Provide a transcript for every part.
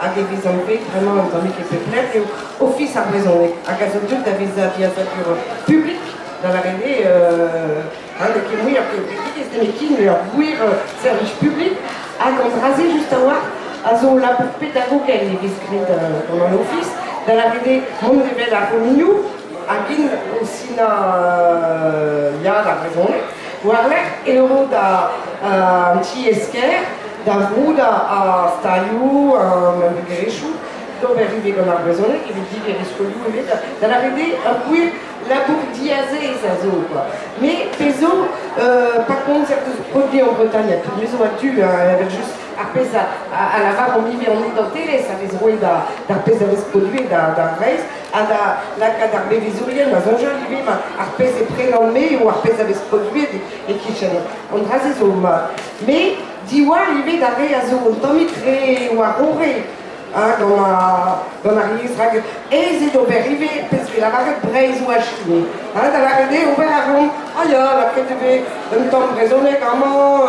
a devizanpet vraiment un temps qui peut plaire et office à raison à gazotul d'avisature publique dans la réalité qui mouille à qui mouille service public à contraser juste à voir à zone la pédagogique les discrètes dans l'office dans la réalité mon réveil à Romignou à Guin aussi il y a la raison voilà et le rôle d'un petit esquerre da Ruda a Staiu, a Mangrechu, dove arrivi con la persona che vi dice che scogliu e dalla rete a cui la bourdiazese sa quoi. Mais peso par contre certains produits en Bretagne, tout les ont tu avec juste après ça à la va on vivait on est dans télé ça les rôles da pesa les produits da race à la cadre visuelle mais on j'arrive mais après c'est prénommé ou après ça les produits et qui chaîne on rase sur mais Diwa arrivé d'aller à zone tomicré ou à coré dans la rive et c'est donc arrivé parce que la vague braise ou à chiner dans la réalité on va avant ailleurs la quête de un temps raisonné comment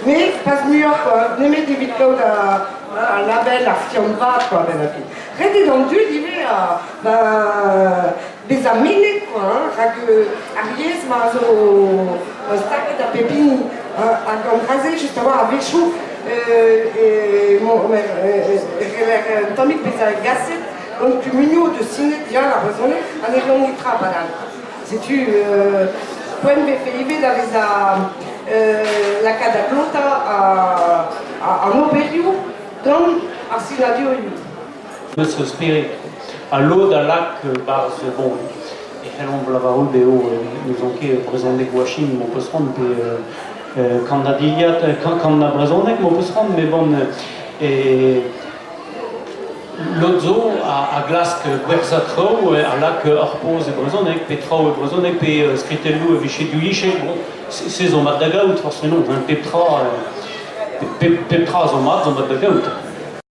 mais passe mieux quoi ne mettez vite à la belle la fiandra quoi ben la fille restez dans le dieu il y a des amis quoi que Ariès m'a au stack de pépine à raser juste avoir avec chou Tommy pesa gasset donc tu mignon de ciné déjà la raisonnée en étant ultra banal si tu point de FIV dans la cadaclota à Montpellier dans Arsinadio Nostro spirit à l'eau d'un lac bar c'est bon et on l'a vu nous ont qui présenté Guachine mon poste quand on a dit quand on a présenté mon poste mais bon l'autre à glace que Guerzatro à lac Arpose et Brezonek Petra et Brezonek et Skritelou et Vichy du Liche bon c'est au Madagaout forcément un Petra Petra au Madagaout